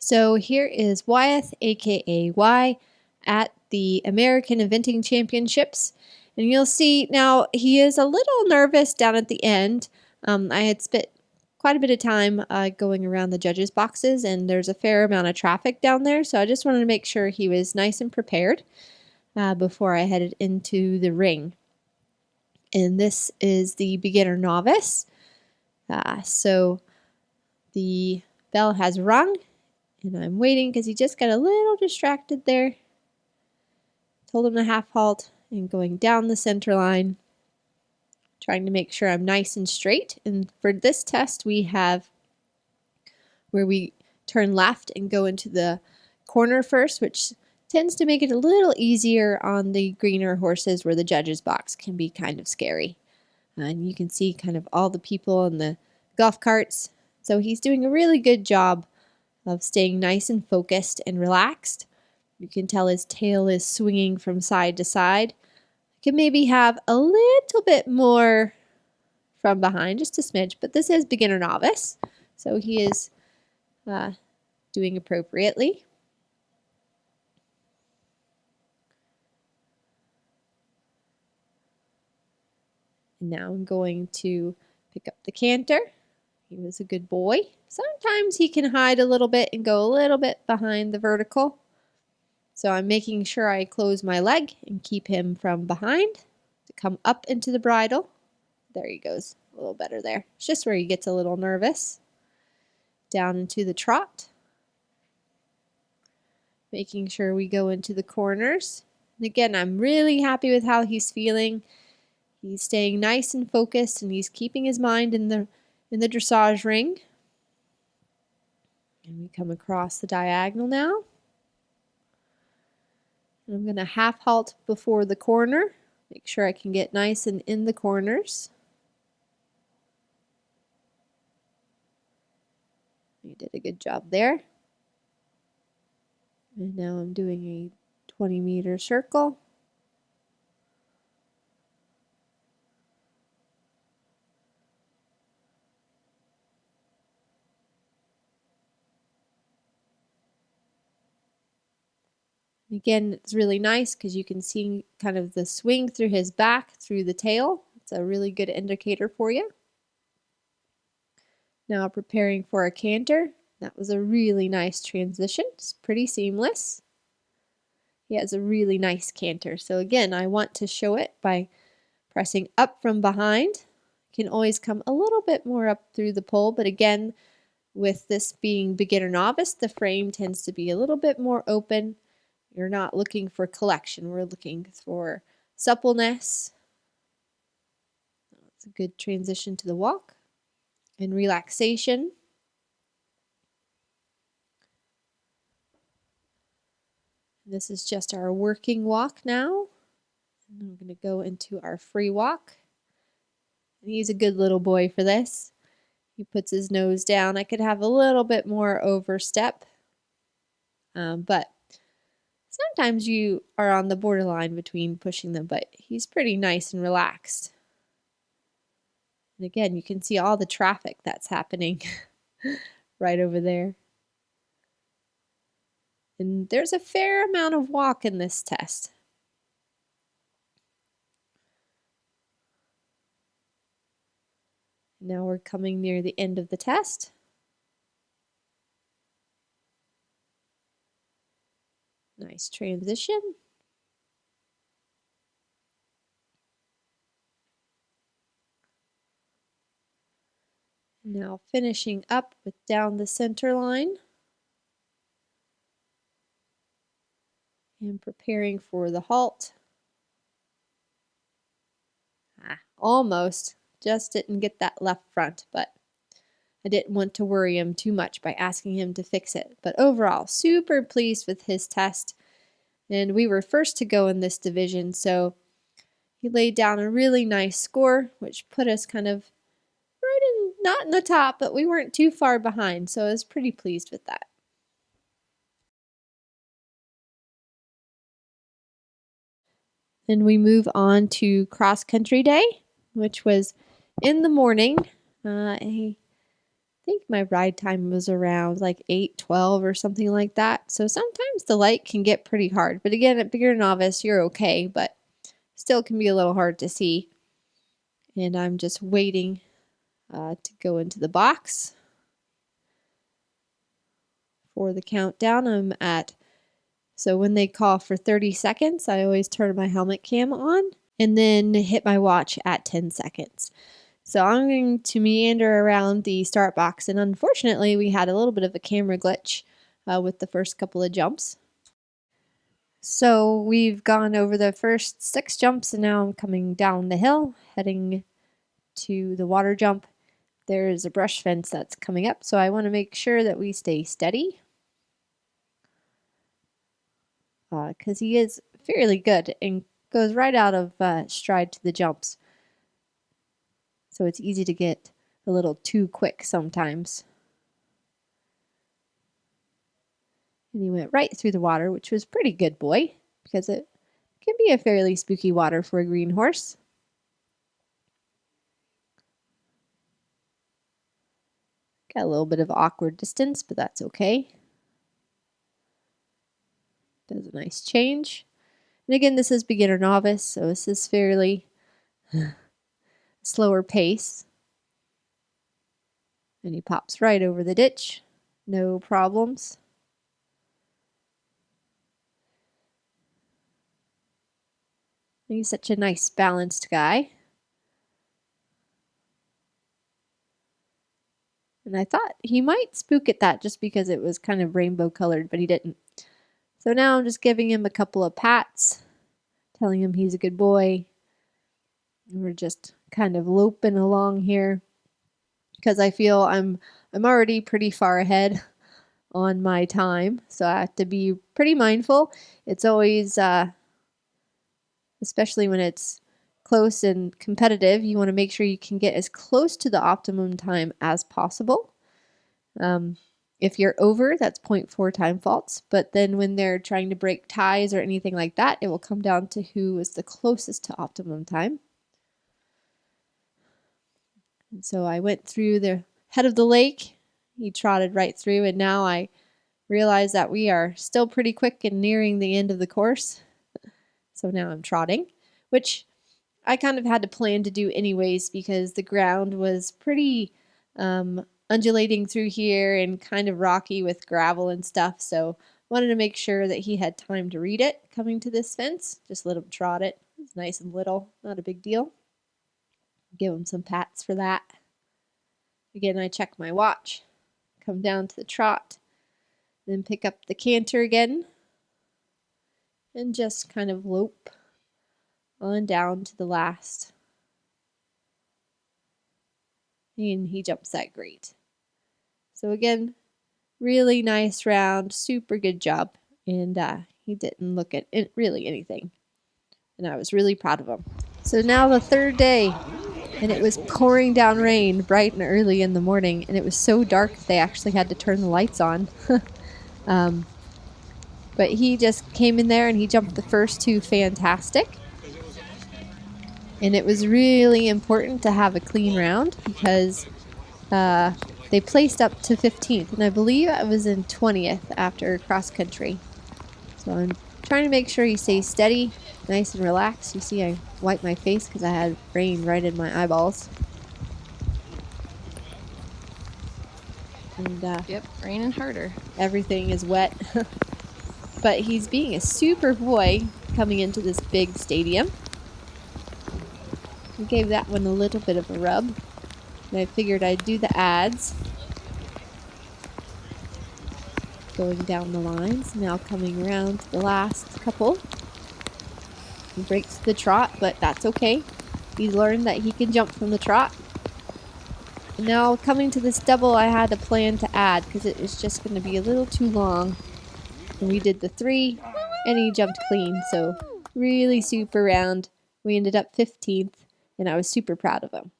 So here is Wyeth, aka Y, at the American Eventing Championships. And you'll see now he is a little nervous down at the end. I had spent quite a bit of time going around the judges' boxes, and there's a fair amount of traffic down there. So I just wanted to make sure he was nice and prepared before I headed into the ring. And this is the beginner novice. So the bell has rung. And I'm waiting because he just got a little distracted there. Told him to half halt and going down the center line. Trying to make sure I'm nice and straight. And for this test, we have where we turn left and go into the corner first, which tends to make it a little easier on the greener horses where the judges box can be kind of scary. And you can see kind of all the people in the golf carts. So he's doing a really good job of staying nice and focused and relaxed. You can tell his tail is swinging from side to side. You can maybe have a little bit more from behind, just a smidge, but this is beginner novice, so he is doing appropriately. And now I'm going to pick up the canter. He was a good boy. Sometimes he can hide a little bit and go a little bit behind the vertical. So I'm making sure I close my leg and keep him from behind to come up into the bridle. There he goes, a little better there. It's just where he gets a little nervous. Down into the trot. Making sure we go into the corners. And again, I'm really happy with how he's feeling. He's staying nice and focused, and he's keeping his mind in the dressage ring. And we come across the diagonal now. And I'm going to half halt before the corner. Make sure I can get nice and in the corners. You did a good job there. And now I'm doing a 20-meter circle. Again, it's really nice because you can see kind of the swing through his back, through the tail. It's a really good indicator for you. Now preparing for a canter. That was a really nice transition. It's pretty seamless. He has a really nice canter. So again, I want to show it by pressing up from behind. Can always come a little bit more up through the pole, but again, with this being beginner novice, the frame tends to be a little bit more open. You're not looking for collection. We're looking for suppleness. It's a good transition to the walk and relaxation. This is just our working walk now. And I'm going to go into our free walk. And he's a good little boy for this. He puts his nose down. I could have a little bit more overstep, but sometimes you are on the borderline between pushing them, but he's pretty nice and relaxed. And again, you can see all the traffic that's happening right over there. And there's a fair amount of walk in this test. Now we're coming near the end of the test. Nice transition. Now finishing up with down the center line. And preparing for the halt. Almost. Just didn't get that left front, but I didn't want to worry him too much by asking him to fix it. But overall, super pleased with his test. And we were first to go in this division, so he laid down a really nice score, which put us kind of right in, not in the top, but we weren't too far behind, so I was pretty pleased with that. Then we move on to cross country day, which was in the morning. think my ride time was around like 8:12 or something like that. So sometimes the light can get pretty hard. But again, at beginner novice, you're okay, but still can be a little hard to see. And I'm just waiting to go into the box for the countdown. I'm at, so when they call for 30 seconds, I always turn my helmet cam on and then hit my watch at 10 seconds. So I'm going to meander around the start box, and unfortunately we had a little bit of a camera glitch with the first couple of jumps. So we've gone over the first 6 jumps, and now I'm coming down the hill, heading to the water jump. There's a brush fence that's coming up, so I want to make sure that we stay steady. Because he is fairly good and goes right out of stride to the jumps. So it's easy to get a little too quick sometimes. And he went right through the water, which was pretty good, boy, because it can be a fairly spooky water for a green horse. Got a little bit of awkward distance, but that's okay. Does a nice change. And again, this is beginner novice, so this is fairly slower pace. And he pops right over the ditch. No problems. He's such a nice balanced guy. And I thought he might spook at that just because it was kind of rainbow colored, but he didn't. So now I'm just giving him a couple of pats, telling him he's a good boy. And we're just kind of loping along here because I feel I'm already pretty far ahead on my time, so I have to be pretty mindful. It's always, especially when it's close and competitive, you want to make sure you can get as close to the optimum time as possible. If you're over, that's 0.4 time faults, but then when they're trying to break ties or anything like that, it will come down to who is the closest to optimum time. And so I went through the head of the lake. He trotted right through, and now I realize that we are still pretty quick and nearing the end of the course. So now I'm trotting, which I kind of had to plan to do anyways because the ground was pretty undulating through here and kind of rocky with gravel and stuff. So wanted to make sure that he had time to read it coming to this fence. Just let him trot it. It's nice and little, not a big deal. Give him some pats for that. Again, I check my watch, come down to the trot, then pick up the canter again, and just kind of lope on down to the last. And he jumps that great. So again, really nice round, super good job. And he didn't look at really anything. And I was really proud of him. So now the third day, and it was pouring down rain bright and early in the morning, and it was so dark they actually had to turn the lights on. But he just came in there and he jumped the first 2 fantastic. And it was really important to have a clean round because they placed up to 15th, and I believe I was in 20th after cross country. So I'm trying to make sure he stays steady, nice and relaxed. You see I wiped my face because I had rain right in my eyeballs. And yep, raining harder. Everything is wet. But he's being a super boy coming into this big stadium. I gave that one a little bit of a rub. And I figured I'd do the ads. Going down the lines, now coming around to the last couple. He breaks the trot, but that's okay. He's learned that he can jump from the trot. And now coming to this double, I had a plan to add because it was just going to be a little too long. And we did the 3, and he jumped clean. So really super round. We ended up 15th, and I was super proud of him.